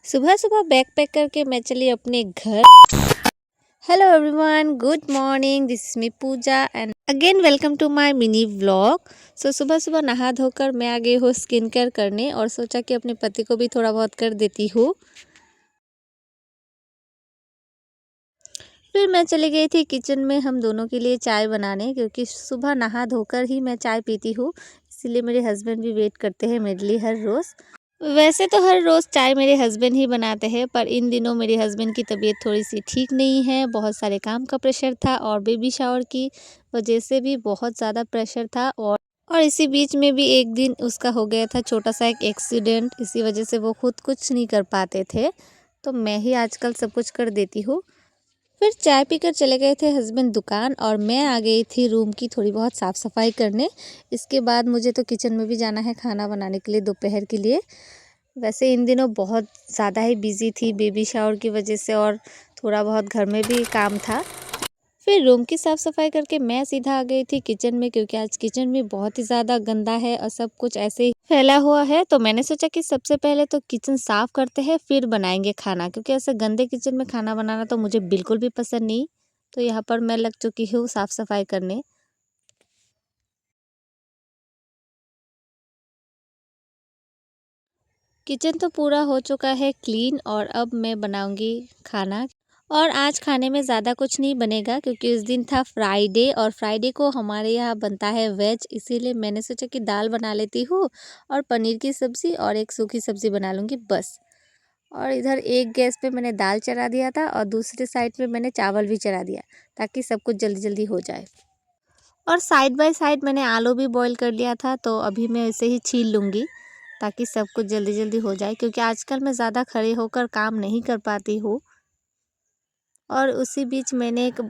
सुबह सुबह bag pack करके मैं चली अपने घर। Hello everyone, good morning. This is me Pooja and again welcome to my mini vlog. सुबह सुबह नहा धोकर मैं आ गई हूँ स्किन केयर करने और सोचा कि अपने पति को भी थोड़ा बहुत कर देती हूँ। फिर मैं चली गई थी किचन में हम दोनों के लिए चाय बनाने, क्योंकि सुबह नहा धोकर ही मैं चाय पीती हूँ। इसीलिए मेरे हस्बैंड भी वेट करते हैं मेरे लिए हर रोज़। वैसे तो हर रोज़ चाय मेरे हस्बैंड ही बनाते हैं, पर इन दिनों मेरे हस्बैंड की तबीयत थोड़ी-सी ठीक नहीं है। बहुत सारे काम का प्रेशर था और बेबी शावर की वजह से भी बहुत ज़्यादा प्रेशर था और इसी बीच में भी एक दिन उसका हो गया था छोटा-सा एक एक्सीडेंट। इसी वजह से वो खुद कुछ नहीं कर पाते थे, तो मैं ही आजकल सब कुछ कर देती हूँ। फिर चाय पीकर चले गए थे हस्बैंड दुकान और मैं आ गई थी रूम की थोड़ी बहुत साफ़ सफाई करने। इसके बाद मुझे तो किचन में भी जाना है खाना बनाने के लिए दोपहर के लिए। वैसे इन दिनों बहुत ज़्यादा ही बिज़ी थी बेबी शावर की वजह से और थोड़ा बहुत घर में भी काम था। फिर रूम की साफ़ सफाई करके मैं सीधा आ गई थी किचन में, क्योंकि आज किचन में बहुत ही ज़्यादा गंदा है और सब कुछ ऐसे ही फैला हुआ है। तो मैंने सोचा कि सबसे पहले तो किचन साफ़ करते हैं फिर बनाएंगे खाना, क्योंकि ऐसे गंदे किचन में खाना बनाना तो मुझे बिल्कुल भी पसंद नहीं। तो यहाँ पर मैं लग चुकी हूँ साफ़ सफाई करने। किचन तो पूरा हो चुका है क्लीन और अब मैं बनाऊंगी खाना। और आज खाने में ज़्यादा कुछ नहीं बनेगा, क्योंकि इस दिन था फ्राइडे और फ्राइडे को हमारे यहाँ बनता है वेज। इसीलिए मैंने सोचा कि दाल बना लेती हूँ और पनीर की सब्ज़ी और एक सूखी सब्ज़ी बना लूँगी बस। और इधर एक गैस पे मैंने दाल चढ़ा दिया था और दूसरे साइड पे मैंने चावल भी चढ़ा दिया, ताकि सब कुछ जल्दी जल्दी हो जाए। और साइड बाय साइड मैंने आलू भी बॉईल कर लिया था, तो अभी मैं इसे ही छील लूँगी ताकि सब कुछ जल्दी जल्दी हो जाए, क्योंकि आजकल मैं ज़्यादा खड़े होकर काम नहीं कर पाती हूँ। और उसी बीच मैंने एक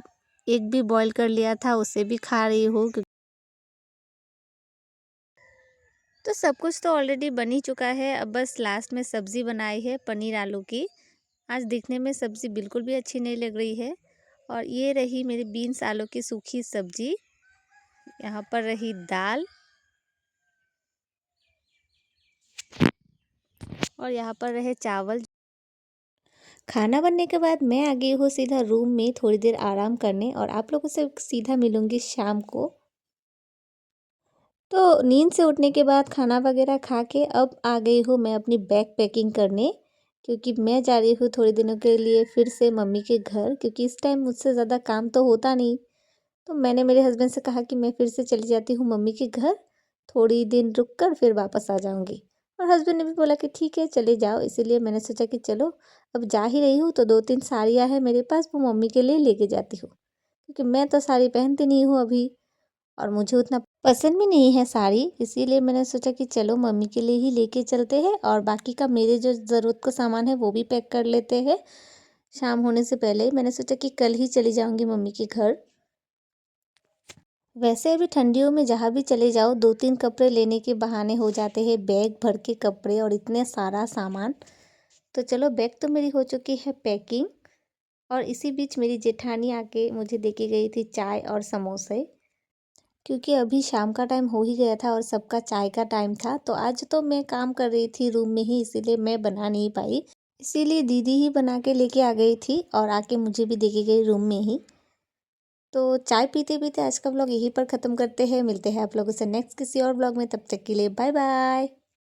एग भी बॉईल कर लिया था, उसे भी खा रही हूँ। तो सब कुछ तो ऑलरेडी बन ही चुका है, अब बस लास्ट में सब्ज़ी बनाई है पनीर आलू की। आज दिखने में सब्ज़ी बिल्कुल भी अच्छी नहीं लग रही है। और ये रही मेरी बीन्स आलू की सूखी सब्ज़ी। यहाँ पर रही दाल और यहाँ पर रहे चावल। खाना बनने के बाद मैं आ गई हूँ सीधा रूम में थोड़ी देर आराम करने, और आप लोगों से सीधा मिलूंगी शाम को। तो नींद से उठने के बाद खाना वगैरह खा के अब आ गई हूँ मैं अपनी बैग पैकिंग करने, क्योंकि मैं जा रही हूँ थोड़े दिनों के लिए फिर से मम्मी के घर, क्योंकि इस टाइम मुझसे ज़्यादा काम तो होता नहीं। तो मैंने मेरे हस्बैंड से कहा कि मैं फिर से चली जाती हूँ मम्मी के घर, थोड़ी दिन रुक कर फिर वापस आ जाऊँगी। और हस्बैंड ने भी बोला कि ठीक है चले जाओ, इसीलिए मैंने सोचा कि चलो अब जा ही रही हूँ तो 2-3 साड़ियाँ हैं मेरे पास, वो मम्मी के लिए लेके जाती हूँ, क्योंकि मैं तो साड़ी पहनती नहीं हूँ अभी और मुझे उतना पसंद भी नहीं है साड़ी। इसीलिए मैंने सोचा कि चलो मम्मी के लिए ही लेके चलते हैं और बाकी का मेरे जो ज़रूरत का सामान है वो भी पैक कर लेते हैं शाम होने से पहले। मैंने सोचा कि कल ही चली जाऊँगी मम्मी के घर। वैसे अभी ठंडियों में जहाँ भी चले जाओ 2-3 कपड़े लेने के बहाने हो जाते हैं, बैग भर के कपड़े और इतने सारा सामान। तो चलो बैग तो मेरी हो चुकी है पैकिंग। और इसी बीच मेरी जेठानी आके मुझे देके गई थी चाय और समोसे, क्योंकि अभी शाम का टाइम हो ही गया था और सबका चाय का टाइम था। तो आज तो मैं काम कर रही थी रूम में ही, इसीलिए मैं बना नहीं पाई। इसीलिए दीदी ही बना के लेके आ गई थी और आके मुझे भी देके गई रूम में ही। तो चाय पीते पीते आज का व्लॉग यहीं पर ख़त्म करते हैं। मिलते हैं आप लोगों से नेक्स्ट किसी और व्लॉग में, तब तक के लिए बाय बाय।